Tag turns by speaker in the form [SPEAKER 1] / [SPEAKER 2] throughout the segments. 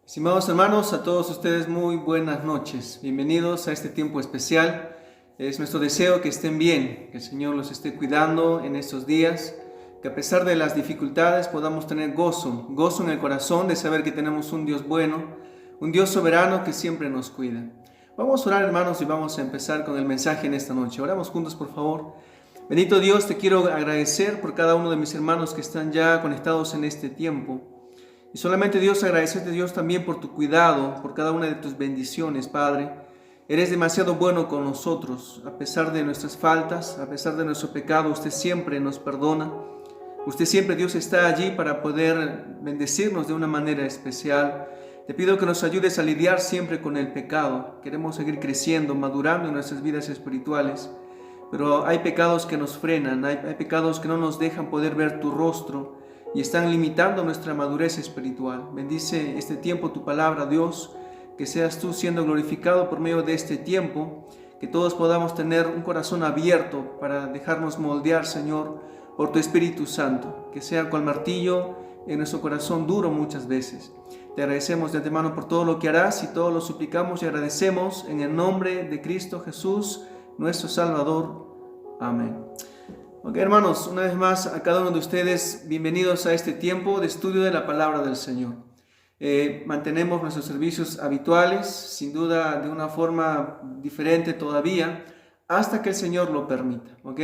[SPEAKER 1] Estimados hermanos, a todos ustedes muy buenas noches. Bienvenidos a este tiempo especial. Es nuestro deseo que estén bien, que el Señor los esté cuidando en estos días, que a pesar de las dificultades podamos tener gozo en el corazón de saber que tenemos un Dios bueno, un Dios soberano que siempre nos cuida. Vamos a orar, hermanos, y vamos a empezar con el mensaje en esta noche. Oramos juntos, por favor. Bendito Dios, te quiero agradecer por cada uno de mis hermanos que están ya conectados en este tiempo. Y solamente Dios, agradecerte Dios también por tu cuidado, por cada una de tus bendiciones, Padre. Eres demasiado bueno con nosotros, a pesar de nuestras faltas, a pesar de nuestro pecado, usted siempre nos perdona. Usted siempre, Dios, está allí para poder bendecirnos de una manera especial. Te pido que nos ayudes a lidiar siempre con el pecado. Queremos seguir creciendo, madurando en nuestras vidas espirituales. Pero hay pecados que nos frenan, hay pecados que no nos dejan poder ver tu rostro y están limitando nuestra madurez espiritual. Bendice este tiempo tu palabra, Dios, que seas tú siendo glorificado por medio de este tiempo, que todos podamos tener un corazón abierto para dejarnos moldear, Señor, por tu Espíritu Santo, que sea cual martillo en nuestro corazón duro muchas veces. Te agradecemos de antemano por todo lo que harás y todo lo suplicamos y agradecemos en el nombre de Cristo Jesús, nuestro Salvador. Amén. Ok, hermanos, una vez más a cada uno de ustedes, bienvenidos a este tiempo de estudio de la palabra del Señor. Mantenemos nuestros servicios habituales, sin duda de una forma diferente todavía, hasta que el Señor lo permita, ¿ok?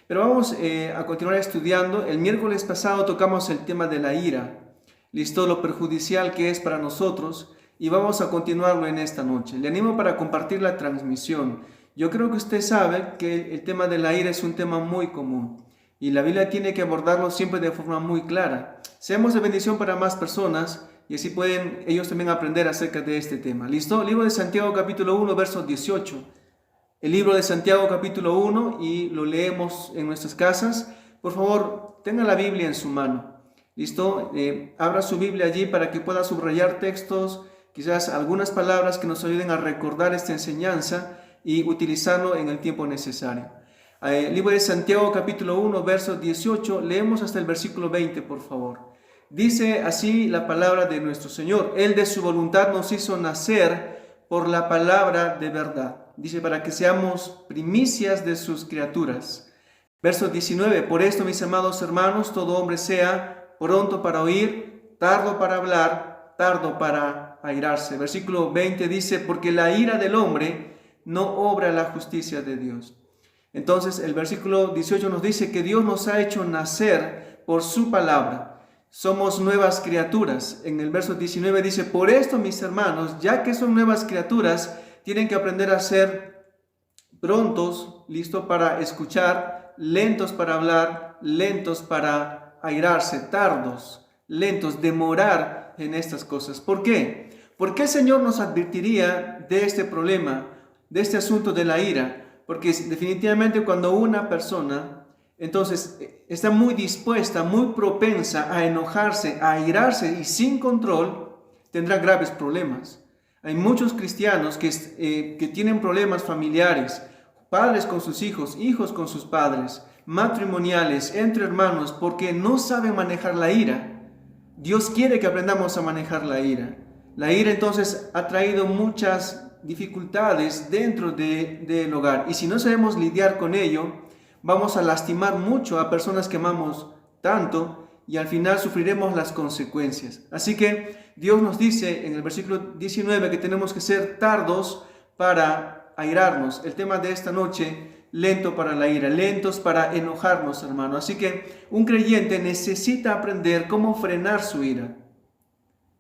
[SPEAKER 1] Pero vamos a continuar estudiando. El miércoles pasado tocamos el tema de la ira, listo, lo perjudicial que es para nosotros, y vamos a continuarlo en esta noche. Le animo para compartir la transmisión. Yo creo que usted sabe que el tema de la ira es un tema muy común y la Biblia tiene que abordarlo siempre de forma muy clara. Seamos de bendición para más personas y así pueden ellos también aprender acerca de este tema. ¿Listo? Libro de Santiago capítulo 1, verso 18. El libro de Santiago capítulo 1 y lo leemos en nuestras casas. Por favor, tenga la Biblia en su mano. ¿Listo? Abra su Biblia allí para que pueda subrayar textos, quizás algunas palabras que nos ayuden a recordar esta enseñanza y utilizarlo en el tiempo necesario. Libro de Santiago capítulo 1, verso 18, leemos hasta el versículo 20, por favor. Dice así la palabra de nuestro Señor: Él de su voluntad nos hizo nacer por la palabra de verdad. Dice, para que seamos primicias de sus criaturas. Verso 19, por esto, mis amados hermanos, todo hombre sea pronto para oír, tardo para hablar, tardo para airarse. Versículo 20 dice, porque la ira del hombre no obra la justicia de Dios. Entonces el versículo 18 nos dice que Dios nos ha hecho nacer por su palabra. Somos nuevas criaturas. En el verso 19 dice, por esto, mis hermanos, ya que son nuevas criaturas, tienen que aprender a ser prontos, listos para escuchar, lentos para hablar, lentos para airarse, tardos, lentos, demorar en estas cosas. ¿Por qué? ¿Por qué el Señor nos advertiría de este problema, de este asunto de la ira? Porque definitivamente cuando una persona entonces está muy dispuesta, muy propensa a enojarse, a airarse y sin control, tendrá graves problemas. Hay muchos cristianos que tienen problemas familiares, padres con sus hijos, hijos con sus padres, matrimoniales, entre hermanos, porque no saben manejar la ira. Dios quiere que aprendamos a manejar la ira. La ira entonces ha traído muchas dificultades dentro del hogar, y si no sabemos lidiar con ello, vamos a lastimar mucho a personas que amamos tanto y al final sufriremos las consecuencias. Así que Dios nos dice en el versículo 19 que tenemos que ser tardos para airarnos. El tema de esta noche, lento para la ira, lentos para enojarnos, hermano. Así que un creyente necesita aprender cómo frenar su ira,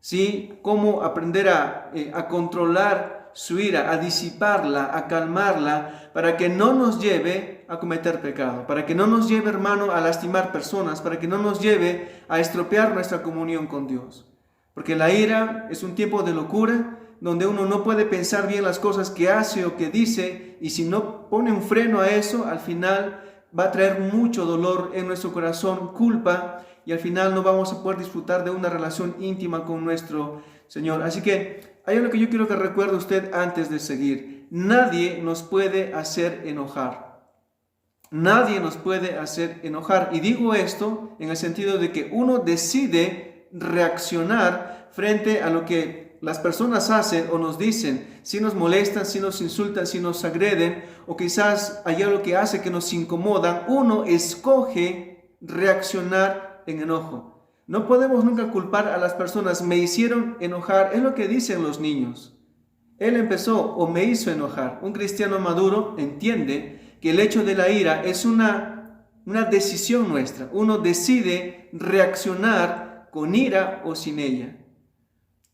[SPEAKER 1] ¿sí? Cómo aprender a controlar su ira, a disiparla, a calmarla, para que no nos lleve a cometer pecado, para que no nos lleve, hermano, a lastimar personas, para que no nos lleve a estropear nuestra comunión con Dios. Porque la ira es un tiempo de locura, donde uno no puede pensar bien las cosas que hace o que dice, y si no pone un freno a eso, al final va a traer mucho dolor en nuestro corazón, culpa, y al final no vamos a poder disfrutar de una relación íntima con nuestro Señor. Así que hay algo que yo quiero que recuerde usted antes de seguir. Nadie nos puede hacer enojar. Nadie nos puede hacer enojar. Y digo esto en el sentido de que uno decide reaccionar frente a lo que que las personas hacen o nos dicen, si nos molestan, si nos insultan, si nos agreden, o quizás hay algo que hace que nos incomodan, uno escoge reaccionar en enojo. No podemos nunca culpar a las personas, me hicieron enojar, es lo que dicen los niños. Él empezó o me hizo enojar. Un cristiano maduro entiende que el hecho de la ira es una decisión nuestra. Uno decide reaccionar con ira o sin ella.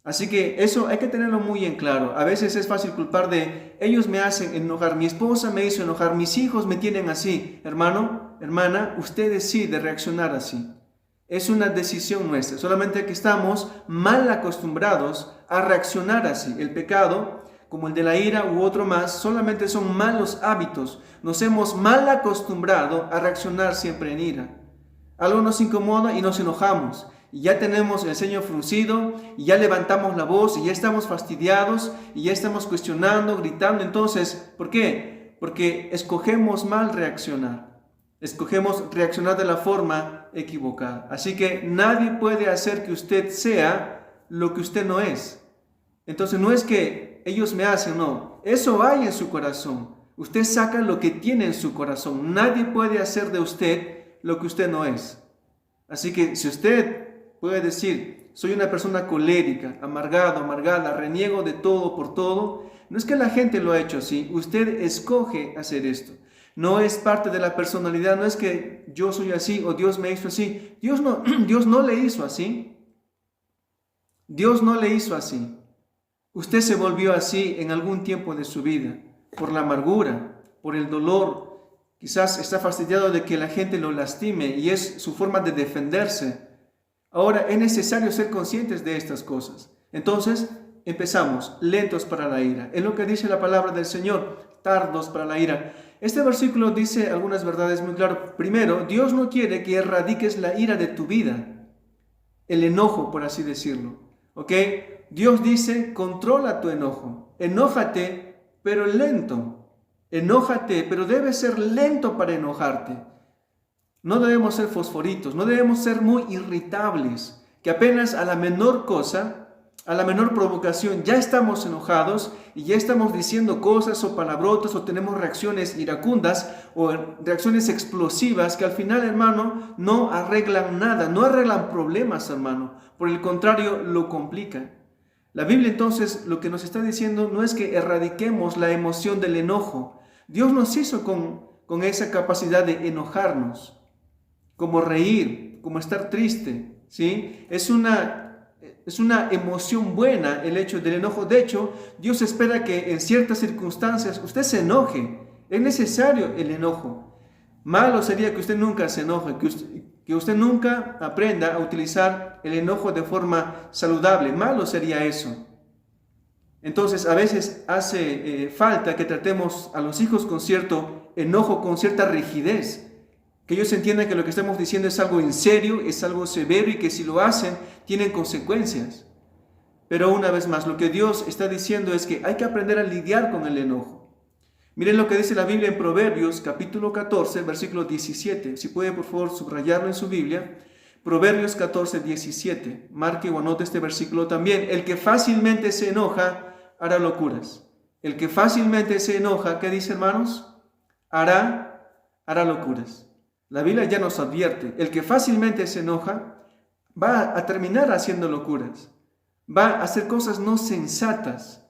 [SPEAKER 1] Así que eso hay que tenerlo muy en claro. A veces es fácil culpar de ellos me hacen enojar, mi esposa me hizo enojar, mis hijos me tienen así. Hermano, hermana, usted decide reaccionar así. Es una decisión nuestra, solamente que estamos mal acostumbrados a reaccionar así. El pecado, como el de la ira u otro más, solamente son malos hábitos. Nos hemos mal acostumbrado a reaccionar siempre en ira. Algo nos incomoda y nos enojamos. Y ya tenemos el ceño fruncido, y ya levantamos la voz, y ya estamos fastidiados, y ya estamos cuestionando, gritando. Entonces, ¿por qué? Porque escogemos mal reaccionar. Escogemos reaccionar de la forma equivocada. Así que nadie puede hacer que usted sea lo que usted no es. Entonces no es que ellos me hacen, no. Eso hay en su corazón. Usted saca lo que tiene en su corazón. Nadie puede hacer de usted lo que usted no es. Así que si usted puede decir, soy una persona colérica, amargado, amargada, reniego de todo por todo, no es que la gente lo ha hecho así. Usted escoge hacer esto. No es parte de la personalidad, no es que yo soy así o Dios me hizo así. Dios no le hizo así. Dios no le hizo así. Usted se volvió así en algún tiempo de su vida, por la amargura, por el dolor. Quizás está fastidiado de que la gente lo lastime y es su forma de defenderse. Ahora es necesario ser conscientes de estas cosas. Entonces empezamos, lentos para la ira. Es lo que dice la palabra del Señor, tardos para la ira. Este versículo dice algunas verdades muy claras. Primero, Dios no quiere que erradiques la ira de tu vida, el enojo, por así decirlo. ¿Ok? Dios dice, controla tu enojo. Enójate, pero lento. Enójate, pero debes ser lento para enojarte. No debemos ser fosforitos, no debemos ser muy irritables, que apenas a la menor cosa, a la menor provocación, ya estamos enojados y ya estamos diciendo cosas o palabrotas o tenemos reacciones iracundas o reacciones explosivas que al final, hermano, no arreglan nada, no arreglan problemas, hermano. Por el contrario, lo complican. La Biblia entonces lo que nos está diciendo no es que erradiquemos la emoción del enojo. Dios nos hizo con esa capacidad de enojarnos, como reír, como estar triste, ¿sí? Es una emoción buena el hecho del enojo. De hecho, Dios espera que en ciertas circunstancias usted se enoje. Es necesario el enojo. Malo sería que usted nunca se enoje, que usted nunca aprenda a utilizar el enojo de forma saludable. Malo sería eso. Entonces, a veces hace falta que tratemos a los hijos con cierto enojo, con cierta rigidez. Que ellos entiendan que lo que estamos diciendo es algo en serio, es algo severo y que si lo hacen, tienen consecuencias. Pero una vez más, lo que Dios está diciendo es que hay que aprender a lidiar con el enojo. Miren lo que dice la Biblia en Proverbios, capítulo 14, versículo 17. Si puede, por favor, subrayarlo en su Biblia. Proverbios 14, 17. Marque o anote este versículo también. El que fácilmente se enoja, hará locuras. El que fácilmente se enoja, ¿qué dice, hermanos? Hará locuras. La Biblia ya nos advierte, el que fácilmente se enoja va a terminar haciendo locuras, va a hacer cosas no sensatas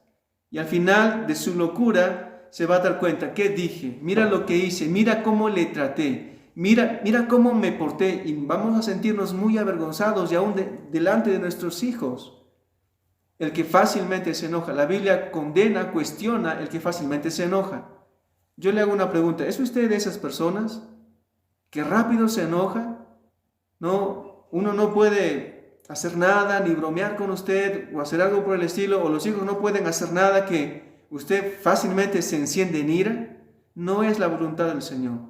[SPEAKER 1] y al final de su locura se va a dar cuenta, ¿qué dije? Mira lo que hice, mira cómo le traté, mira cómo me porté y vamos a sentirnos muy avergonzados y aún delante de nuestros hijos. El que fácilmente se enoja, la Biblia condena, cuestiona el que fácilmente se enoja. Yo le hago una pregunta, ¿es usted de esas personas que rápido se enoja? No, uno no puede hacer nada, ni bromear con usted, o hacer algo por el estilo, o los hijos no pueden hacer nada que usted fácilmente se enciende en ira. No es la voluntad del Señor.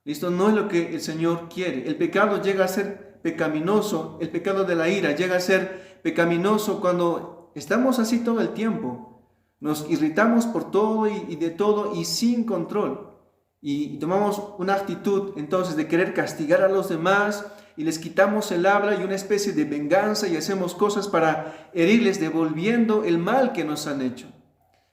[SPEAKER 1] ¿Listo? No es lo que el Señor quiere. El pecado llega a ser pecaminoso, el pecado de la ira llega a ser pecaminoso cuando estamos así todo el tiempo. Nos irritamos por todo y de todo y sin control. y tomamos una actitud entonces de querer castigar a los demás y les quitamos el habla y una especie de venganza y hacemos cosas para herirles devolviendo el mal que nos han hecho.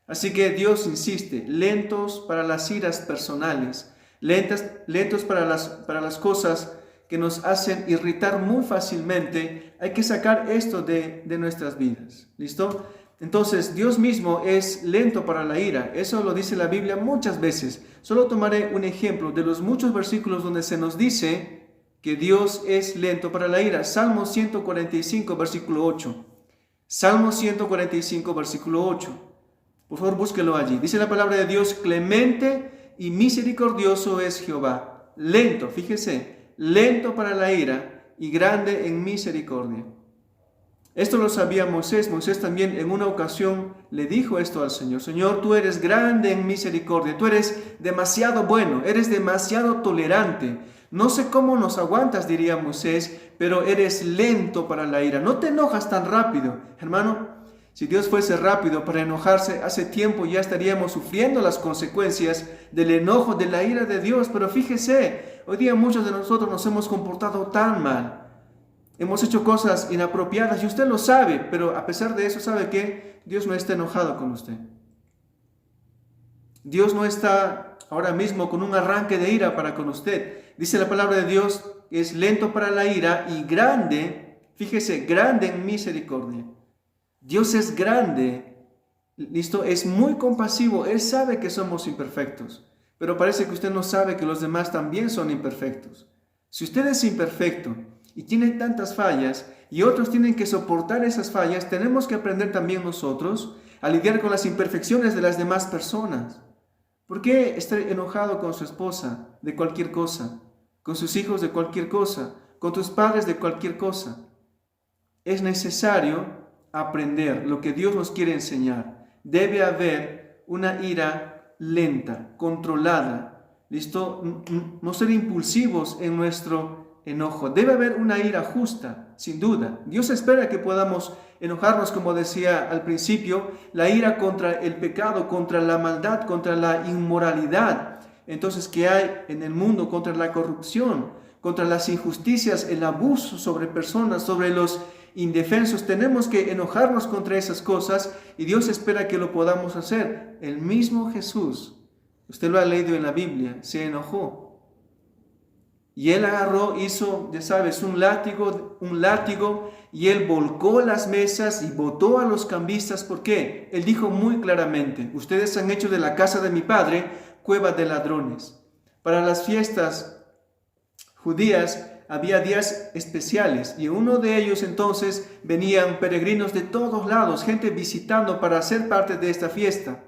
[SPEAKER 1] Así que Dios insiste, lentos para las iras personales, lentos para las cosas que nos hacen irritar muy fácilmente. Hay que sacar esto de nuestras vidas. ¿Listo? Entonces, Dios mismo es lento para la ira. Eso lo dice la Biblia muchas veces. Solo tomaré un ejemplo de los muchos versículos donde se nos dice que Dios es lento para la ira. Salmo 145, versículo 8. Salmo 145, versículo 8. Por favor, búsquelo allí. Dice la palabra de Dios, clemente y misericordioso es Jehová. Lento, fíjese, lento para la ira y grande en misericordia. Esto lo sabía Moisés. Moisés también en una ocasión le dijo esto al Señor. Señor, tú eres grande en misericordia, tú eres demasiado bueno, eres demasiado tolerante. No sé cómo nos aguantas, diría Moisés, pero eres lento para la ira. No te enojas tan rápido, hermano. Si Dios fuese rápido para enojarse, hace tiempo ya estaríamos sufriendo las consecuencias del enojo, de la ira de Dios. Pero fíjese, hoy día muchos de nosotros nos hemos comportado tan mal. Hemos hecho cosas inapropiadas y usted lo sabe, pero a pesar de eso, ¿sabe qué? Dios no está enojado con usted. Dios no está ahora mismo con un arranque de ira para con usted. Dice la palabra de Dios, es lento para la ira y grande, fíjese, grande en misericordia. Dios es grande, listo, es muy compasivo. Él sabe que somos imperfectos, pero parece que usted no sabe que los demás también son imperfectos. Si usted es imperfecto y tiene tantas fallas y otros tienen que soportar esas fallas, tenemos que aprender también nosotros a lidiar con las imperfecciones de las demás personas. ¿Por qué estar enojado con su esposa de cualquier cosa? Con sus hijos de cualquier cosa, con tus padres de cualquier cosa. Es necesario aprender lo que Dios nos quiere enseñar. Debe haber una ira lenta, controlada. ¿Listo? No ser impulsivos en nuestro enojo. Debe haber una ira justa, sin duda. Dios espera que podamos enojarnos, como decía al principio, la ira contra el pecado, contra la maldad, contra la inmoralidad. Entonces, ¿qué hay en el mundo? Contra la corrupción, contra las injusticias, el abuso sobre personas, sobre los indefensos. Tenemos que enojarnos contra esas cosas y Dios espera que lo podamos hacer. El mismo Jesús, usted lo ha leído en la Biblia, se enojó. Y él agarró, hizo, ya sabes, un látigo y él volcó las mesas y botó a los cambistas. ¿Por qué? Él dijo muy claramente, ustedes han hecho de la casa de mi padre cueva de ladrones. Para las fiestas judías había días especiales y en uno de ellos entonces venían peregrinos de todos lados, gente visitando para ser parte de esta fiesta.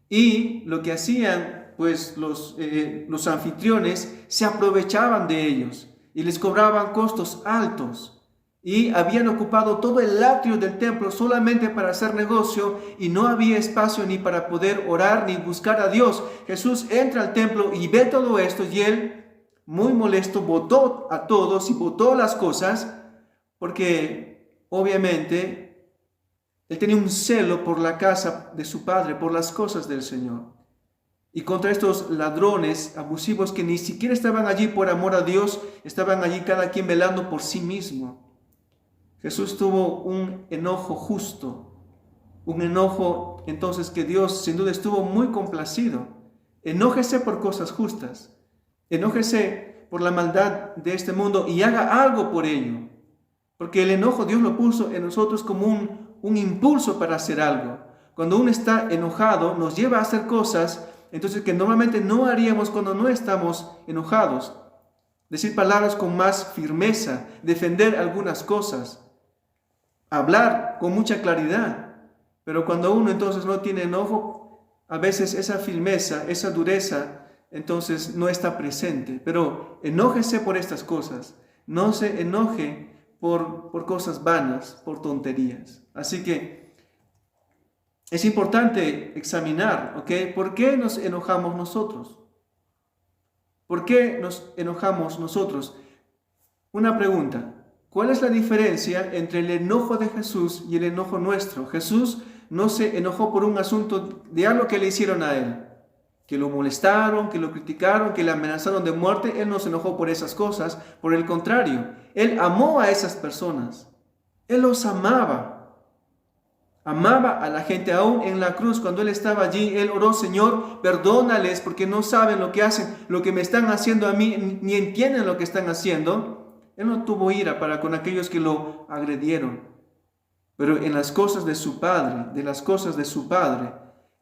[SPEAKER 1] Y lo que hacían pues los anfitriones se aprovechaban de ellos y les cobraban costos altos y habían ocupado todo el atrio del templo solamente para hacer negocio y no había espacio ni para poder orar ni buscar a Dios. Jesús entra al templo y ve todo esto y él, muy molesto, botó a todos y botó las cosas porque obviamente él tenía un celo por la casa de su padre, por las cosas del Señor. Y contra estos ladrones abusivos que ni siquiera estaban allí por amor a Dios, estaban allí cada quien velando por sí mismo. Jesús tuvo un enojo justo, un enojo entonces que Dios sin duda estuvo muy complacido. Enójese por cosas justas, enójese por la maldad de este mundo y haga algo por ello. Porque el enojo Dios lo puso en nosotros como un impulso para hacer algo. Cuando uno está enojado nos lleva a hacer cosas entonces que normalmente no haríamos cuando no estamos enojados. Decir palabras con más firmeza, defender algunas cosas, hablar con mucha claridad. Pero cuando uno entonces no tiene enojo, a veces esa firmeza, esa dureza, entonces no está presente. Pero enójese por estas cosas. No se enoje por cosas vanas, por tonterías. Así que es importante examinar, ¿ok? ¿Por qué nos enojamos nosotros? ¿Por qué nos enojamos nosotros? Una pregunta. ¿Cuál es la diferencia entre el enojo de Jesús y el enojo nuestro? Jesús no se enojó por un asunto de algo que le hicieron a él. que lo molestaron, que lo criticaron, que le amenazaron de muerte, Él no se enojó por esas cosas. Por el contrario, Él amó a esas personas. Él los amaba. Amaba a la gente. Aún en la cruz, cuando Él estaba allí, Él oró: Señor, perdónales porque no saben lo que hacen, lo que me están haciendo a mí, ni entienden lo que están haciendo. Él no tuvo ira para con aquellos que lo agredieron. Pero en las cosas de su Padre,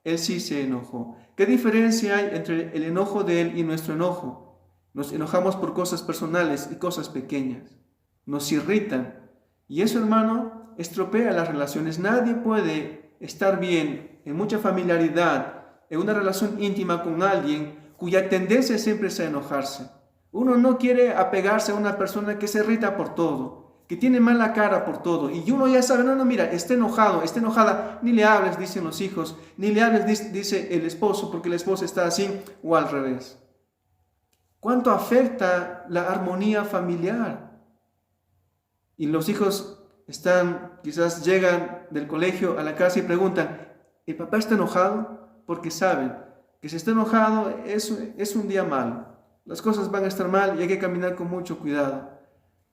[SPEAKER 1] Él sí se enojó. ¿Qué diferencia hay entre el enojo de Él y nuestro enojo? Nos enojamos por cosas personales y cosas pequeñas. Nos irritan. Y eso, hermano, estropea las relaciones. Nadie puede estar bien en mucha familiaridad, en una relación íntima con alguien cuya tendencia siempre es a enojarse. Uno no quiere apegarse a una persona que se irrita por todo, que tiene mala cara por todo. Y uno ya sabe: no, mira, está enojado, está enojada, ni le hables, dicen los hijos, ni le hables, dice el esposo, porque la esposa está así, o al revés. ¿Cuánto afecta la armonía familiar? Y los hijos quizás llegan del colegio a la casa y preguntan: ¿el papá está enojado? Porque saben que si está enojado es un día malo. Las cosas van a estar mal y hay que caminar con mucho cuidado.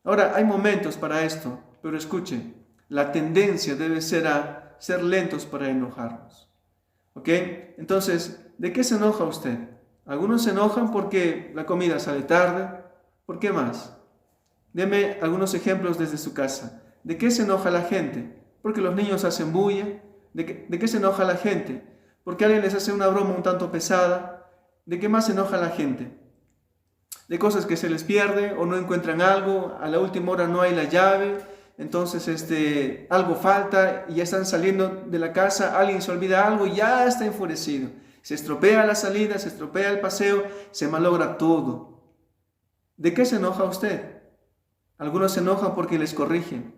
[SPEAKER 1] Ahora, hay momentos para esto, pero escuchen, la tendencia debe ser a ser lentos para enojarnos. ¿Ok? Entonces, ¿de qué se enoja usted? Algunos se enojan porque la comida sale tarde. ¿Por qué más? Deme algunos ejemplos desde su casa. ¿De qué se enoja la gente? Porque los niños hacen bulla. ¿De qué se enoja la gente? Porque alguien les hace una broma un tanto pesada. ¿De qué más se enoja la gente? De cosas que se les pierde o no encuentran algo, a la última hora no hay la llave, entonces algo falta y ya están saliendo de la casa, alguien se olvida algo y ya está enfurecido. Se estropea la salida, se estropea el paseo, se malogra todo. ¿De qué se enoja usted? Algunos se enojan porque les corrigen.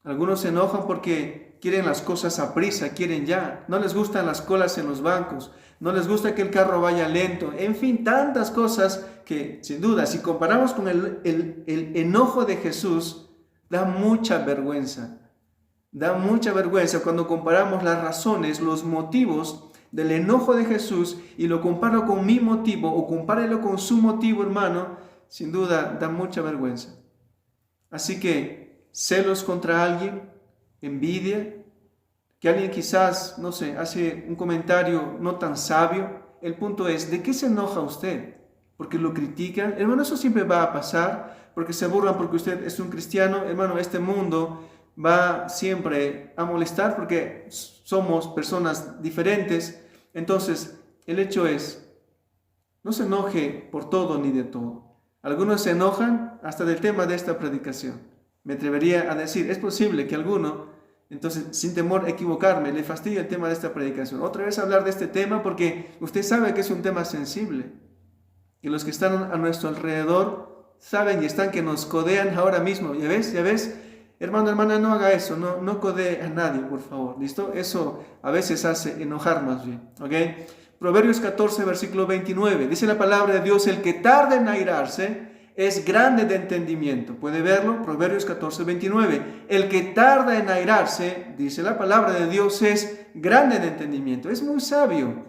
[SPEAKER 1] Algunos se enojan porque quieren las cosas a prisa, quieren ya. No les gustan las colas en los bancos. No les gusta que el carro vaya lento. En fin, tantas cosas que, sin duda, si comparamos con el enojo de Jesús, da mucha vergüenza. Da mucha vergüenza cuando comparamos las razones, los motivos del enojo de Jesús y lo comparo con mi motivo o compárelo con su motivo, hermano. Sin duda, da mucha vergüenza. Así que celos contra alguien, envidia, que alguien quizás, no sé, hace un comentario no tan sabio. El punto es: ¿de qué se enoja usted? ¿Porque lo critican? Hermano, eso siempre va a pasar, porque se burlan porque usted es un cristiano. Hermano, este mundo va siempre a molestar porque somos personas diferentes. Entonces, el hecho es: no se enoje por todo ni de todo. Algunos se enojan hasta del tema de esta predicación. Me atrevería a decir, es posible que alguno, entonces, sin temor a equivocarme, le fastidie el tema de esta predicación. Otra vez hablar de este tema porque usted sabe que es un tema sensible. Y los que están a nuestro alrededor saben y están que nos codean ahora mismo. ¿Ya ves? Hermano, hermana, no haga eso. No codee a nadie, por favor. ¿Listo? Eso a veces hace enojar más bien. ¿Ok? Proverbios 14, versículo 29. Dice la palabra de Dios: el que tarda en airarse es grande de entendimiento. ¿Puede verlo? Proverbios 14, 29. El que tarda en airarse, dice la palabra de Dios, es grande de entendimiento. Es muy sabio.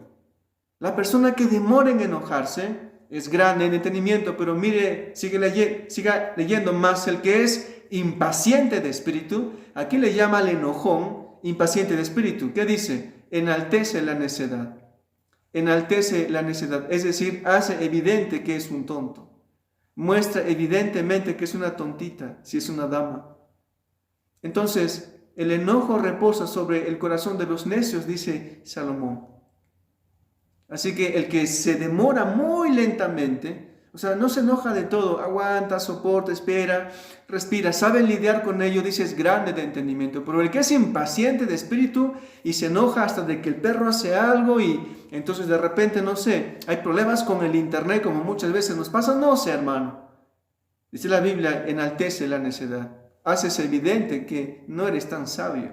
[SPEAKER 1] La persona que demora en enojarse es grande en entendimiento. Pero mire, siga leyendo más. El que es impaciente de espíritu, aquí le llama al enojón impaciente de espíritu. ¿Qué dice? Enaltece la necedad. Enaltece la necedad, es decir, hace evidente que es un tonto. Muestra evidentemente que es una tontita, si es una dama. Entonces, el enojo reposa sobre el corazón de los necios, dice Salomón. Así que el que se demora muy lentamente, o sea, no se enoja de todo, aguanta, soporta, espera, respira, sabe lidiar con ello, dice, es grande de entendimiento. Pero el que es impaciente de espíritu y se enoja hasta de que el perro hace algo y entonces de repente, no sé, hay problemas con el internet como muchas veces nos pasa, no sé, hermano. Dice la Biblia, enaltece la necedad, haces evidente que no eres tan sabio.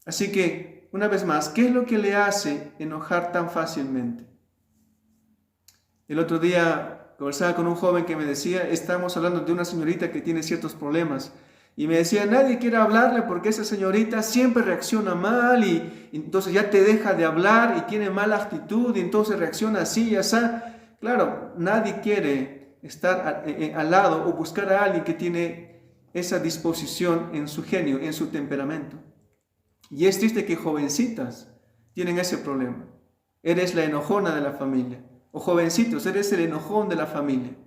[SPEAKER 1] Así que, una vez más, ¿qué es lo que le hace enojar tan fácilmente? El otro día conversaba con un joven que me decía, estamos hablando de una señorita que tiene ciertos problemas Y me decía, nadie quiere hablarle porque esa señorita siempre reacciona mal y entonces ya te deja de hablar y tiene mala actitud y entonces reacciona así y así. Claro, nadie quiere estar al lado o buscar a alguien que tiene esa disposición en su genio, en su temperamento. Y es triste que jovencitas tienen ese problema. Eres la enojona de la familia. O jovencitos, eres el enojón de la familia.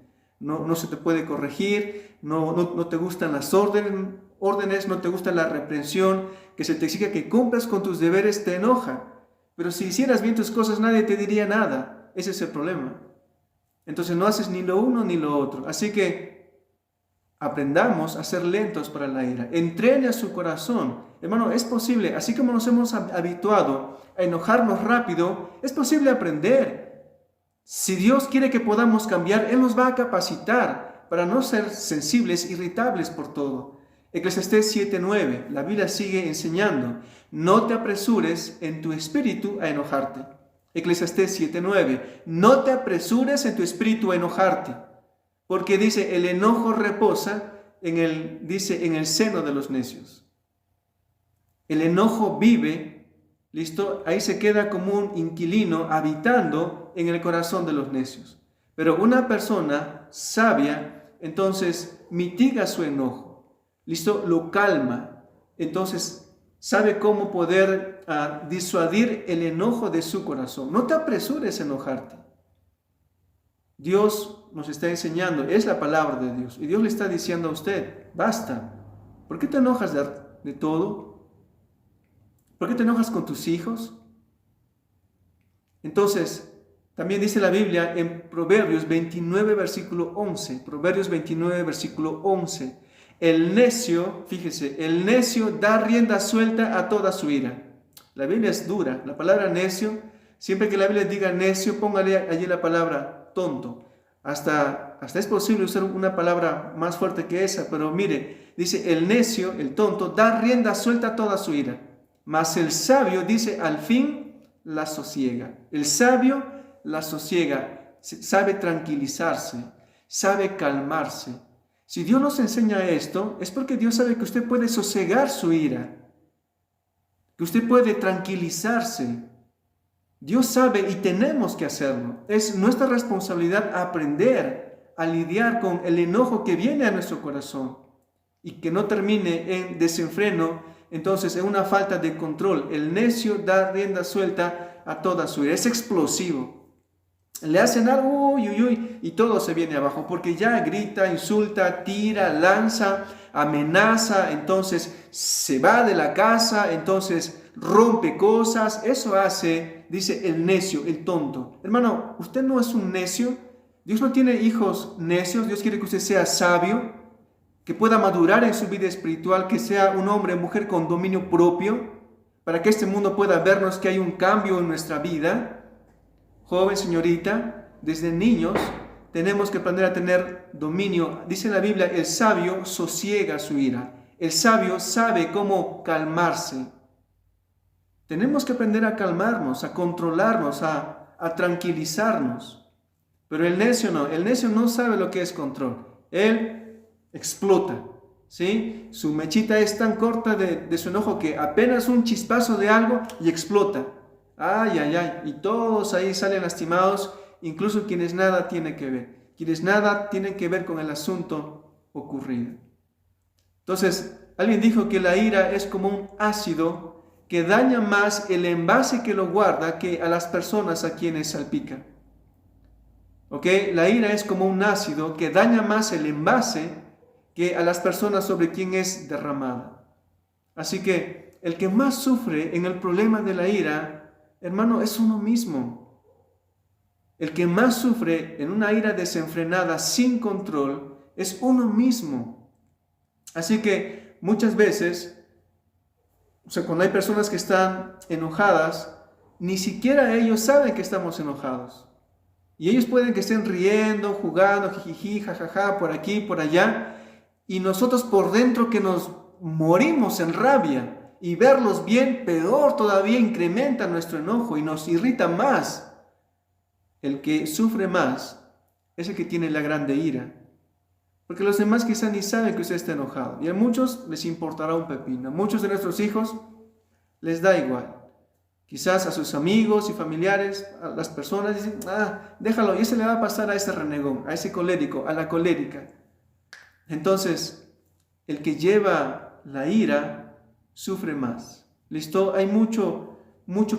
[SPEAKER 1] No se te puede corregir, no te gustan las órdenes, no te gusta la reprensión, que se te exija que cumplas con tus deberes, te enoja. Pero si hicieras bien tus cosas, nadie te diría nada. Ese es el problema. Entonces no haces ni lo uno ni lo otro. Así que aprendamos a ser lentos para la ira. Entrene a su corazón. Hermano, es posible, así como nos hemos habituado a enojarnos rápido, es posible aprender. Si Dios quiere que podamos cambiar, Él nos va a capacitar para no ser sensibles, irritables por todo. Eclesiastés 7:9, la Biblia sigue enseñando, no te apresures en tu espíritu a enojarte. Eclesiastés 7:9, no te apresures en tu espíritu a enojarte, porque dice, el enojo reposa en el seno de los necios. El enojo vive, ¿listo? Ahí se queda como un inquilino habitando en el corazón de los necios. Pero una persona sabia, entonces, mitiga su enojo, ¿listo? Lo calma. Entonces, sabe cómo poder disuadir el enojo de su corazón. No te apresures a enojarte. Dios nos está enseñando, es la palabra de Dios. Y Dios le está diciendo a usted, basta. ¿Por qué te enojas de todo? ¿Por qué te enojas con tus hijos? Entonces, también dice la Biblia en Proverbios 29, versículo 11. Proverbios 29, versículo 11. El necio, fíjese, el necio da rienda suelta a toda su ira. La Biblia es dura. La palabra necio, siempre que la Biblia diga necio, póngale allí la palabra tonto. Hasta es posible usar una palabra más fuerte que esa, pero mire, dice el necio, el tonto, da rienda suelta a toda su ira. Mas el sabio, dice, al fin la sosiega. El sabio la sosiega, sabe tranquilizarse, sabe calmarse. Si Dios nos enseña esto, es porque Dios sabe que usted puede sosegar su ira, que usted puede tranquilizarse. Dios sabe y tenemos que hacerlo. Es nuestra responsabilidad aprender a lidiar con el enojo que viene a nuestro corazón y que no termine en desenfreno. Entonces, es una falta de control. El necio da rienda suelta a toda su ira. Es explosivo. Le hacen algo, uy, uy, uy, y todo se viene abajo, porque ya grita, insulta, tira, lanza, amenaza, entonces se va de la casa, entonces rompe cosas. Eso hace, dice el necio, el tonto. Hermano, usted no es un necio. Dios no tiene hijos necios. Dios quiere que usted sea sabio, que pueda madurar en su vida espiritual, que sea un hombre o mujer con dominio propio, para que este mundo pueda vernos que hay un cambio en nuestra vida. Joven, señorita, desde niños tenemos que aprender a tener dominio. Dice la Biblia, el sabio sosiega su ira. El sabio sabe cómo calmarse. Tenemos que aprender a calmarnos, a controlarnos, a tranquilizarnos. Pero el necio no sabe lo que es control. Él explota, ¿sí? Su mechita es tan corta de su enojo que apenas un chispazo de algo y explota. Ay, ay, ay. Y todos ahí salen lastimados, incluso quienes nada tienen que ver. Quienes nada tienen que ver con el asunto ocurrido. Entonces, alguien dijo que la ira es como un ácido que daña más el envase que lo guarda que a las personas a quienes salpica. ¿Ok? La ira es como un ácido que daña más el envase que a las personas sobre quien es derramada. Así que el que más sufre en el problema de la ira, hermano, es uno mismo. El que más sufre en una ira desenfrenada, sin control, es uno mismo. Así que muchas veces, cuando hay personas que están enojadas, ni siquiera ellos saben que estamos enojados. Y ellos pueden que estén riendo, jugando, jijiji, jajaja, por aquí, por allá, y nosotros por dentro que nos morimos en rabia, y verlos bien, peor todavía, incrementa nuestro enojo y nos irrita más. El que sufre más es el que tiene la grande ira. Porque los demás quizás ni saben que usted está enojado. Y a muchos les importará un pepino. A muchos de nuestros hijos les da igual. Quizás a sus amigos y familiares, a las personas dicen, déjalo, y eso le va a pasar a ese renegón, a ese colérico, a la colérica. Entonces, el que lleva la ira sufre más. ¿Listo? Hay mucho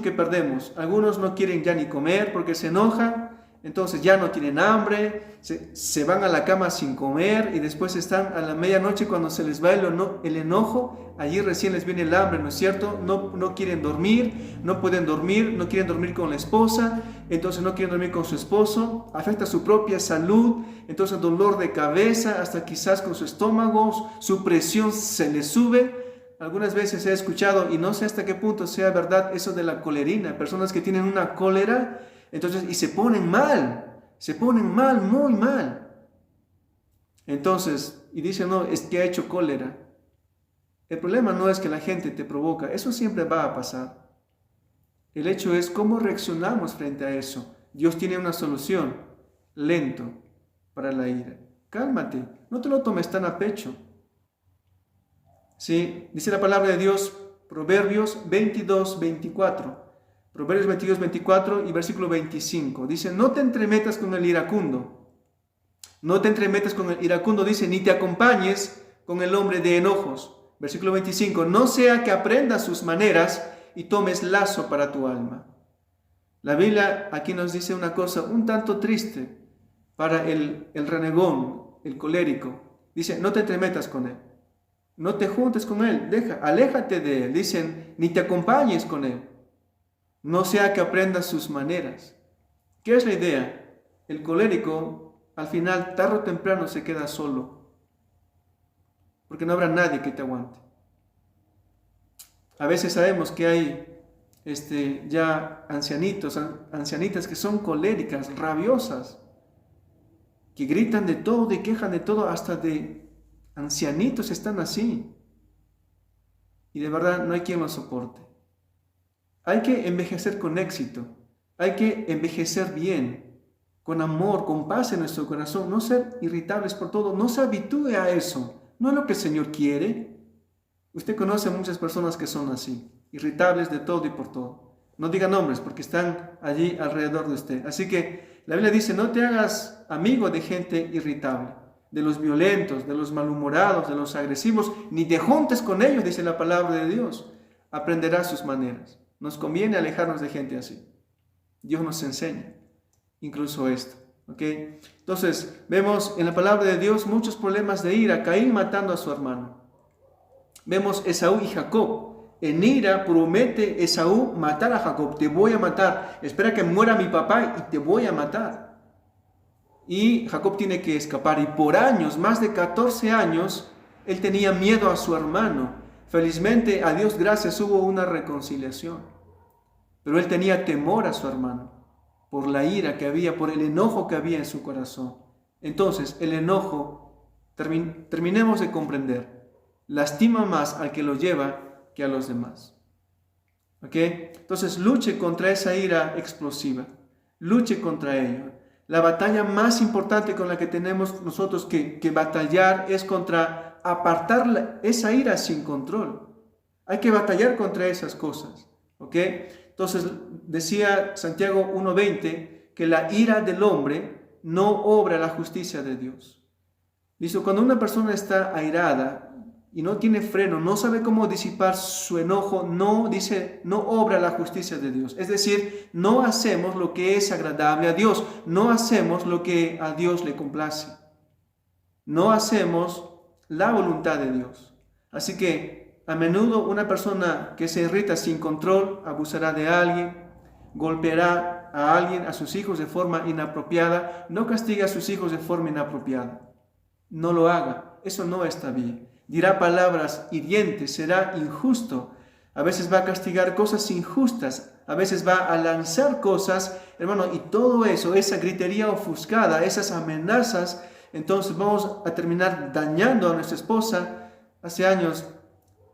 [SPEAKER 1] que perdemos. Algunos no quieren ya ni comer porque se enojan. Entonces ya no tienen hambre, se van a la cama sin comer y después están a la medianoche cuando se les va el enojo, allí recién les viene el hambre, ¿no es cierto? No quieren dormir, no pueden dormir, no quieren dormir con la esposa, entonces no quieren dormir con su esposo, afecta su propia salud, entonces dolor de cabeza, hasta quizás con su estómago, su presión se les sube. Algunas veces he escuchado, y no sé hasta qué punto sea verdad eso de la colerina, personas que tienen una cólera, entonces, y se ponen mal, muy mal. Entonces, y dicen, no, es que ha hecho cólera. El problema no es que la gente te provoca, eso siempre va a pasar. El hecho es cómo reaccionamos frente a eso. Dios tiene una solución, lento, para la ira. Cálmate, no te lo tomes tan a pecho. Sí, dice la palabra de Dios, Proverbios 22, 24. Proverbios 22, 24 y versículo 25. Dice, no te entremetas con el iracundo. No te entremetas con el iracundo, dice, ni te acompañes con el hombre de enojos. Versículo 25, no sea que aprendas sus maneras y tomes lazo para tu alma. La Biblia aquí nos dice una cosa un tanto triste para el renegón, el colérico. Dice, no te entremetas con él. No te juntes con él, aléjate de él. Dicen, ni te acompañes con él. No sea que aprendas sus maneras. ¿Qué es la idea? El colérico, al final, tarde o temprano, se queda solo. Porque no habrá nadie que te aguante. A veces sabemos que hay ya ancianitas que son coléricas, rabiosas, que gritan de todo y quejan de todo, hasta de ancianitos están así. Y de verdad no hay quien lo soporte. Hay que envejecer con éxito, hay que envejecer bien, con amor, con paz en nuestro corazón, no ser irritables por todo, no se habitúe a eso, no es lo que el Señor quiere. Usted conoce a muchas personas que son así, irritables de todo y por todo. No diga nombres porque están allí alrededor de usted. Así que la Biblia dice, no te hagas amigo de gente irritable, de los violentos, de los malhumorados, de los agresivos, ni te juntes con ellos, dice la palabra de Dios. Aprenderás sus maneras. Nos conviene alejarnos de gente así. Dios nos enseña incluso esto. ¿Ok? Entonces, vemos en la palabra de Dios muchos problemas de ira. Caín matando a su hermano. Vemos Esaú y Jacob. En ira promete Esaú matar a Jacob. Te voy a matar. Espera que muera mi papá y te voy a matar. Y Jacob tiene que escapar. Y por años, más de 14 años, él tenía miedo a su hermano. Felizmente, a Dios gracias, hubo una reconciliación. Pero él tenía temor a su hermano, por la ira que había, por el enojo que había en su corazón. Entonces, el enojo, terminemos de comprender, lastima más al que lo lleva que a los demás. ¿Ok? Entonces, luche contra esa ira explosiva. Luche contra ello. La batalla más importante con la que tenemos nosotros que batallar es contra apartar esa ira sin control. Hay que batallar contra esas cosas. ¿Ok? Entonces decía Santiago 1:20 que la ira del hombre no obra la justicia de Dios. Dice, cuando una persona está airada y no tiene freno, no sabe cómo disipar su enojo, no obra la justicia de Dios. Es decir, no hacemos lo que es agradable a Dios, no hacemos lo que a Dios le complace. No hacemos la voluntad de Dios. Así que a menudo una persona que se irrita sin control abusará de alguien, golpeará a alguien, a sus hijos de forma inapropiada, no castiga a sus hijos de forma inapropiada. No lo haga, eso no está bien. Dirá palabras hirientes, será injusto. A veces va a castigar cosas injustas, a veces va a lanzar cosas, hermano, y todo eso, esa gritería ofuscada, esas amenazas, entonces vamos a terminar dañando a nuestra esposa. Hace años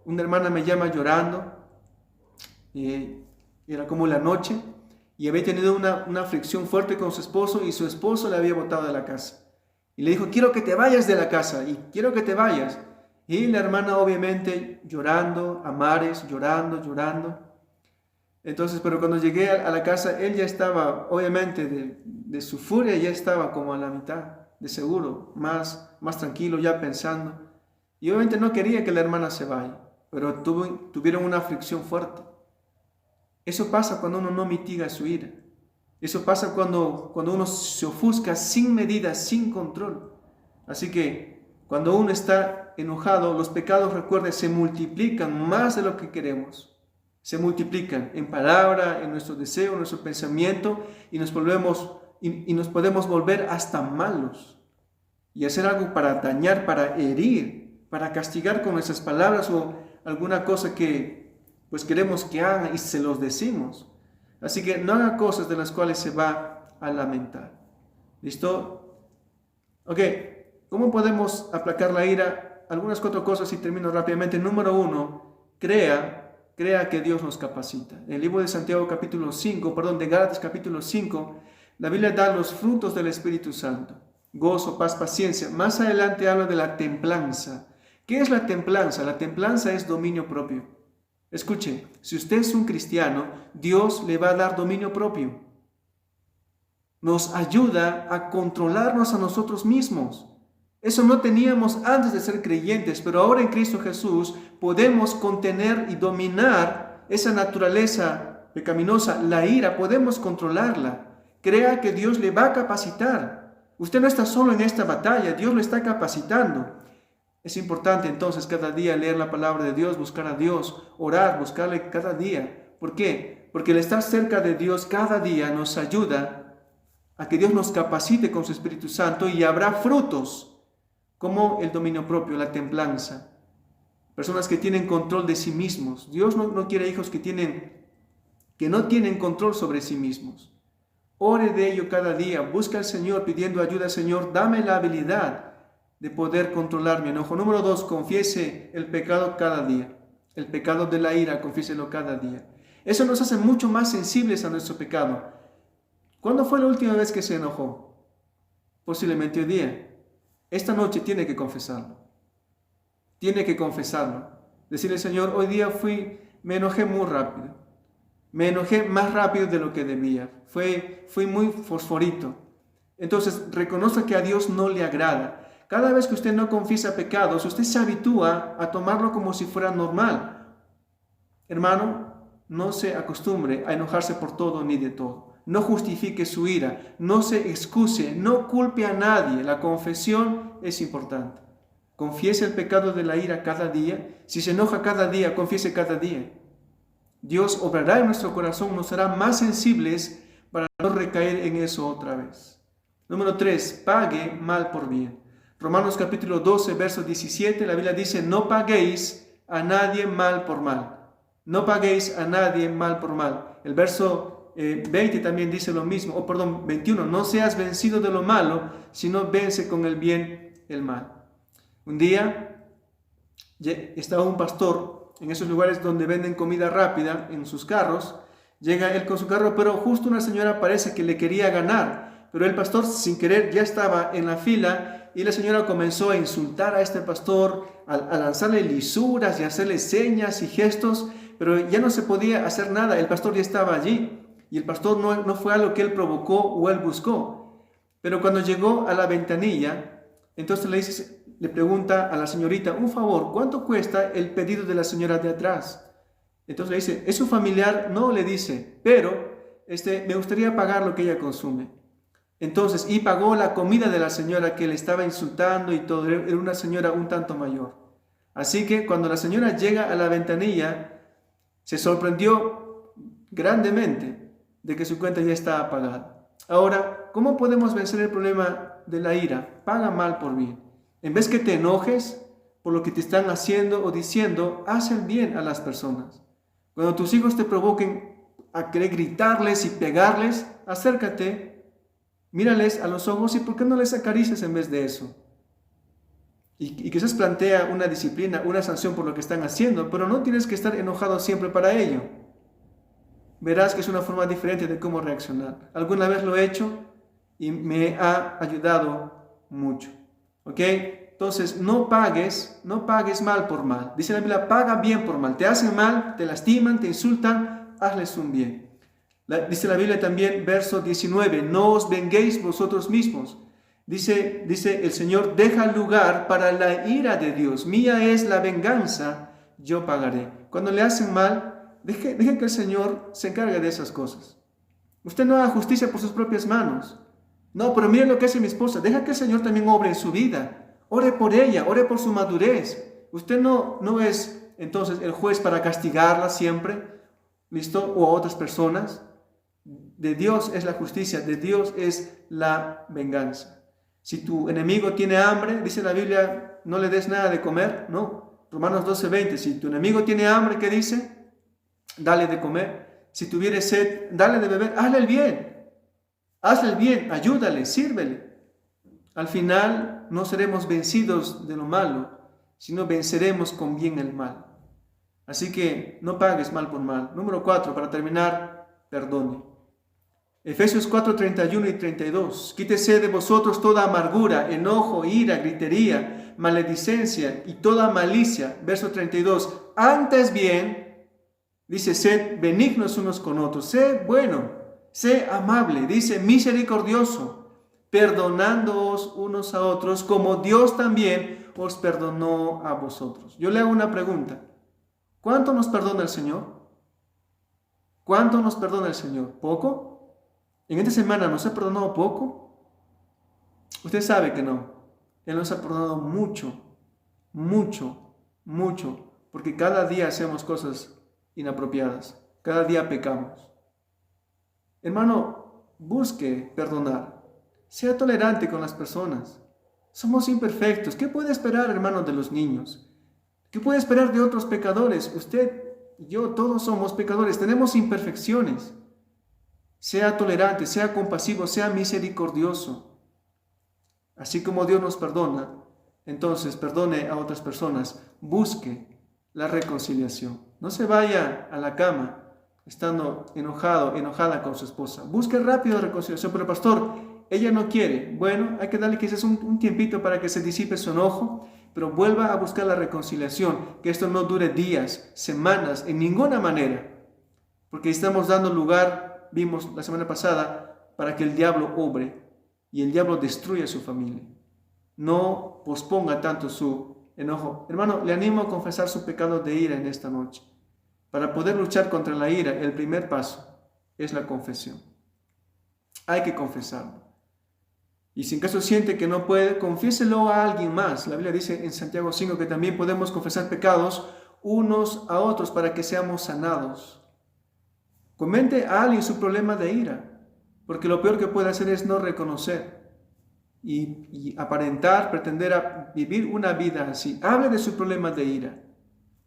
[SPEAKER 1] una hermana me llama llorando, era como la noche, y había tenido una fricción fuerte con su esposo y su esposo le había botado de la casa. Y le dijo, quiero que te vayas de la casa y quiero que te vayas. Y la hermana obviamente llorando, a mares, llorando, llorando. Entonces, pero cuando llegué a la casa, él ya estaba, obviamente, de su furia ya estaba como a la mitad, de seguro, más tranquilo, ya pensando. Y obviamente no quería que la hermana se vaya, pero tuvieron una fricción fuerte. Eso pasa cuando uno no mitiga su ira. Eso pasa cuando uno se ofusca sin medida, sin control. Así que cuando uno está enojado, los pecados, recuerde, se multiplican más de lo que queremos. Se multiplican en palabra, en nuestro deseo, en nuestro pensamiento, y nos podemos volver hasta malos y hacer algo para dañar, para herir, para castigar con nuestras palabras o alguna cosa que pues queremos que hagan y se los decimos. Así que no haga cosas de las cuales se va a lamentar. ¿Listo? Ok, ¿cómo podemos aplacar la ira? Algunas 4 cosas y termino rápidamente. Número 1, crea que Dios nos capacita. En el libro de Santiago capítulo 5, de Gálatas capítulo 5, la Biblia da los frutos del Espíritu Santo. Gozo, paz, paciencia. Más adelante habla de la templanza. ¿Qué es la templanza? La templanza es dominio propio. Escuche, si usted es un cristiano, Dios le va a dar dominio propio. Nos ayuda a controlarnos a nosotros mismos. Eso no teníamos antes de ser creyentes, pero ahora en Cristo Jesús podemos contener y dominar esa naturaleza pecaminosa, la ira, podemos controlarla. Crea que Dios le va a capacitar. Usted no está solo en esta batalla, Dios lo está capacitando. Es importante entonces cada día leer la palabra de Dios, buscar a Dios, orar, buscarle cada día. ¿Por qué? Porque el estar cerca de Dios cada día nos ayuda a que Dios nos capacite con su Espíritu Santo y habrá frutos como el dominio propio, la templanza. Personas que tienen control de sí mismos. Dios no quiere hijos que no tienen control sobre sí mismos. Ore de ello cada día. Busca al Señor pidiendo ayuda al Señor. Dame la habilidad de poder controlar mi enojo. Número 2, confiese el pecado cada día. El pecado de la ira, confiéselo cada día. Eso nos hace mucho más sensibles a nuestro pecado. ¿Cuándo fue la última vez que se enojó? Posiblemente hoy día. Esta noche tiene que confesarlo. Tiene que confesarlo. Decirle, Señor, hoy día me enojé muy rápido. Me enojé más rápido de lo que debía. Fui muy fosforito. Entonces, reconoce que a Dios no le agrada. Cada vez que usted no confiesa pecados, usted se habitúa a tomarlo como si fuera normal. Hermano, no se acostumbre a enojarse por todo ni de todo. No justifique su ira, no se excuse, no culpe a nadie. La confesión es importante. Confiese el pecado de la ira cada día. Si se enoja cada día, confiese cada día. Dios obrará en nuestro corazón, nos hará más sensibles para no recaer en eso otra vez. Número 3, pague mal por bien. Romanos capítulo 12, verso 17, la Biblia dice, no paguéis a nadie mal por mal. No paguéis a nadie mal por mal. El verso 20 también dice lo mismo, 21, no seas vencido de lo malo, sino vence con el bien el mal. Un día estaba un pastor en esos lugares donde venden comida rápida, en sus carros, llega él con su carro, pero justo una señora parece que le quería ganar, pero el pastor sin querer ya estaba en la fila y la señora comenzó a insultar a este pastor, a lanzarle lisuras y hacerle señas y gestos, pero ya no se podía hacer nada, el pastor ya estaba allí. Y el pastor no fue algo que él provocó o él buscó. Pero cuando llegó a la ventanilla, entonces le pregunta a la señorita, un favor, ¿cuánto cuesta el pedido de la señora de atrás? Entonces le dice, ¿es su familiar? No, le dice, pero me gustaría pagar lo que ella consume. Entonces, y pagó la comida de la señora que le estaba insultando y todo, era una señora un tanto mayor. Así que cuando la señora llega a la ventanilla, se sorprendió grandemente de que su cuenta ya estaba pagada. Ahora, ¿cómo podemos vencer el problema de la ira? Paga mal por bien. En vez que te enojes por lo que te están haciendo o diciendo, haz el bien a las personas. Cuando tus hijos te provoquen a querer gritarles y pegarles, acércate, mírales a los ojos y ¿por qué no les acaricias en vez de eso? Y quizás plantea una disciplina, una sanción por lo que están haciendo, pero no tienes que estar enojado siempre para ello. Verás que es una forma diferente de cómo reaccionar. Alguna vez lo he hecho y me ha ayudado mucho. ¿Ok? Entonces, no pagues mal por mal. Dice la Biblia, paga bien por mal. Te hacen mal, te lastiman, te insultan, hazles un bien. Dice la Biblia también, verso 19, no os venguéis vosotros mismos. Dice el Señor, deja lugar para la ira de Dios. Mía es la venganza, yo pagaré. Cuando le hacen mal, deje que el Señor se encargue de esas cosas. Usted no haga justicia por sus propias manos. No, pero mire lo que hace mi esposa. Deja que el Señor también obre en su vida. Ore por ella, ore por su madurez. Usted no es entonces el juez para castigarla siempre, ¿listo? O a otras personas. De Dios es la justicia, de Dios es la venganza. Si tu enemigo tiene hambre, dice la Biblia, no le des nada de comer, no. Romanos 12:20, si tu enemigo tiene hambre, ¿qué dice? Dale de comer. Si tuviere sed, dale de beber, hazle el bien. Hazle el bien, ayúdale, sírvele. Al final no seremos vencidos de lo malo, sino venceremos con bien el mal. Así que no pagues mal por mal. Número 4, para terminar, perdone. Efesios 4:31 y 32. Quítese de vosotros toda amargura, enojo, ira, gritería, maledicencia y toda malicia. Verso 32. Antes bien, dice, sed benignos unos con otros. Sé bueno, sé amable, dice misericordioso, perdonándoos unos a otros, como Dios también os perdonó a vosotros. Yo le hago una pregunta. ¿Cuánto nos perdona el Señor? ¿Cuánto nos perdona el Señor? ¿Poco? ¿En esta semana nos ha perdonado poco? Usted sabe que no. Él nos ha perdonado mucho, mucho, mucho, porque cada día hacemos cosas inapropiadas, cada día pecamos. Hermano, busque perdonar, sea tolerante con las personas. Somos imperfectos. ¿Qué puede esperar, hermano, de los niños? ¿Qué puede esperar de otros pecadores? Usted y yo, todos somos pecadores, tenemos imperfecciones. Sea tolerante, sea compasivo, sea misericordioso. Así como Dios nos perdona, entonces perdone a otras personas. Busque la reconciliación. No se vaya a la cama estando enojada con su esposa. Busque rápido reconciliación. Pero pastor, ella no quiere. Bueno, hay que darle quizás un tiempito para que se disipe su enojo, pero vuelva a buscar la reconciliación. Que esto no dure días, semanas, en ninguna manera. Porque estamos dando lugar, vimos la semana pasada, para que el diablo obre y el diablo destruya su familia. No posponga tanto su enojo. Hermano, le animo a confesar su pecado de ira en esta noche. Para poder luchar contra la ira, el primer paso es la confesión. Hay que confesarlo. Y si en caso siente que no puede, confiéselo a alguien más. La Biblia dice en Santiago 5 que también podemos confesar pecados unos a otros para que seamos sanados. Comente a alguien su problema de ira, porque lo peor que puede hacer es no reconocer y aparentar, pretender a vivir una vida así. Hable de su problema de ira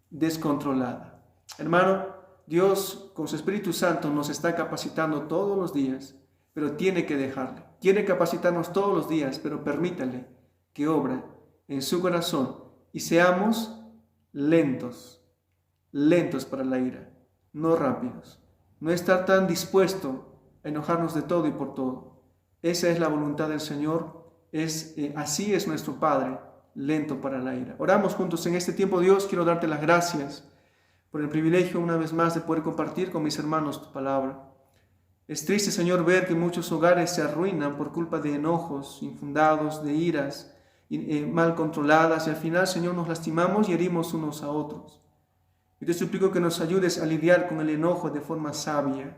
[SPEAKER 1] descontrolada. Hermano, Dios con su Espíritu Santo nos está capacitando todos los días, pero tiene que dejarle. Quiere capacitarnos todos los días, pero permítale que obra en su corazón y seamos lentos para la ira, no rápidos. No estar tan dispuesto a enojarnos de todo y por todo. Esa es la voluntad del Señor. Así es nuestro Padre, lento para la ira. Oramos juntos en este tiempo. Dios, quiero darte las gracias por el privilegio una vez más de poder compartir con mis hermanos tu palabra. Es triste, Señor, ver que muchos hogares se arruinan por culpa de enojos infundados, de iras mal controladas, y al final, Señor, nos lastimamos y herimos unos a otros. Y te suplico que nos ayudes a lidiar con el enojo de forma sabia,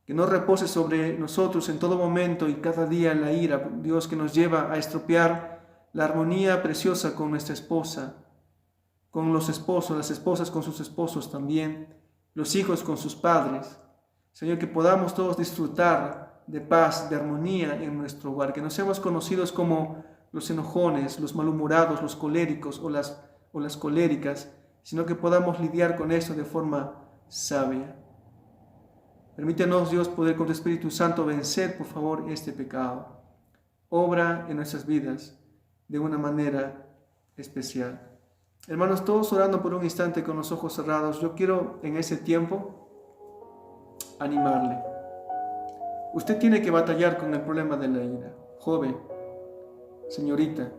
[SPEAKER 1] que no repose sobre nosotros en todo momento y cada día la ira, Dios, que nos lleva a estropear la armonía preciosa con nuestra esposa, con los esposos, las esposas con sus esposos también, los hijos con sus padres. Señor, que podamos todos disfrutar de paz, de armonía en nuestro hogar, que no seamos conocidos como los enojones, los malhumorados, los coléricos o las coléricas, sino que podamos lidiar con eso de forma sabia. Permítenos, Dios, poder con tu Espíritu Santo vencer, por favor, este pecado. Obra en nuestras vidas de una manera especial. Hermanos, todos orando por un instante con los ojos cerrados, yo quiero en ese tiempo animarle. Usted tiene que batallar con el problema de la ira. Joven, Señorita,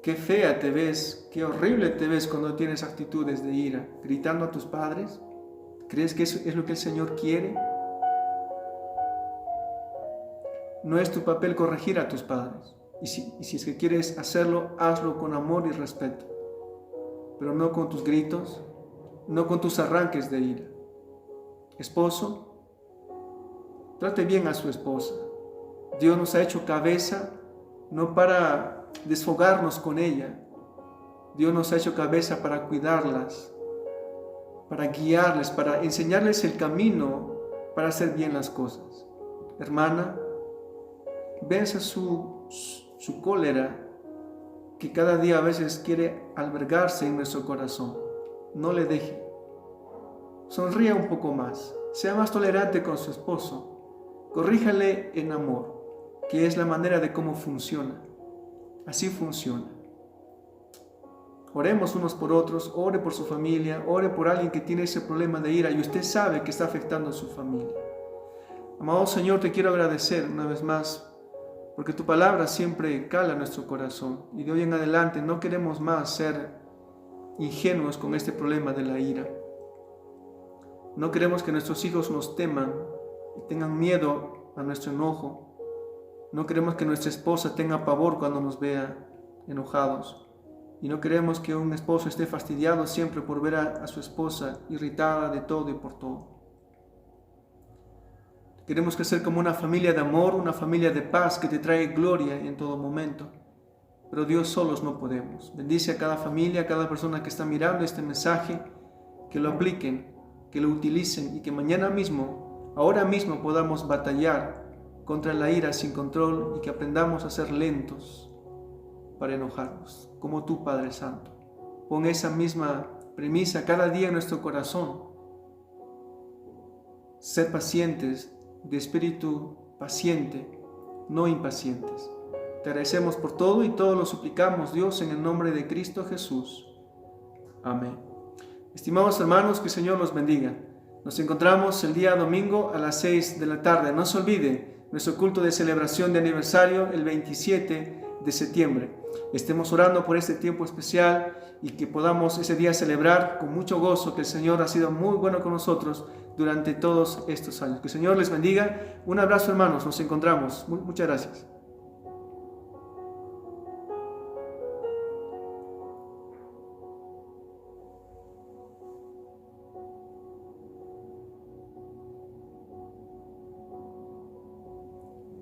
[SPEAKER 1] qué fea te ves, qué horrible te ves cuando tienes actitudes de ira, gritando a tus padres. ¿Crees que eso es lo que el Señor quiere? No es tu papel corregir a tus padres. Y si es que quieres hacerlo, hazlo con amor y respeto. Pero no con tus gritos, no con tus arranques de ira. Esposo, trate bien a su esposa. Dios nos ha hecho cabeza no para desfogarnos con ella. Dios nos ha hecho cabeza para cuidarlas, para guiarles, para enseñarles el camino para hacer bien las cosas. Hermana, vence su cólera que cada día a veces quiere albergarse en nuestro corazón. No le deje. Sonríe un poco más. Sea más tolerante con su esposo. Corríjale en amor, que es la manera de cómo funciona. Así funciona. Oremos unos por otros, ore por su familia, ore por alguien que tiene ese problema de ira y usted sabe que está afectando a su familia. Amado Señor, te quiero agradecer una vez más porque tu palabra siempre cala en nuestro corazón y de hoy en adelante no queremos más ser ingenuos con este problema de la ira. No queremos que nuestros hijos nos teman y tengan miedo a nuestro enojo. No queremos que nuestra esposa tenga pavor cuando nos vea enojados. Y no queremos que un esposo esté fastidiado siempre por ver a su esposa irritada de todo y por todo. Queremos crecer como una familia de amor, una familia de paz que te trae gloria en todo momento. Pero Dios solos no podemos. Bendice a cada familia, a cada persona que está mirando este mensaje, que lo apliquen, que lo utilicen y que mañana mismo, ahora mismo podamos batallar contra la ira sin control y que aprendamos a ser lentos para enojarnos, como tú, Padre Santo. Pon esa misma premisa cada día en nuestro corazón. Ser pacientes, de espíritu paciente, no impacientes. Te agradecemos por todo y todo lo suplicamos, Dios, en el nombre de Cristo Jesús. Amén. Estimados hermanos, que el Señor los bendiga. Nos encontramos el día domingo a las 6 de la tarde. No se olvide nuestro culto de celebración de aniversario el 27 de septiembre. Estemos orando por este tiempo especial y que podamos ese día celebrar con mucho gozo que el Señor ha sido muy bueno con nosotros durante todos estos años. Que el Señor les bendiga. Un abrazo, hermanos. Nos encontramos. Muchas gracias.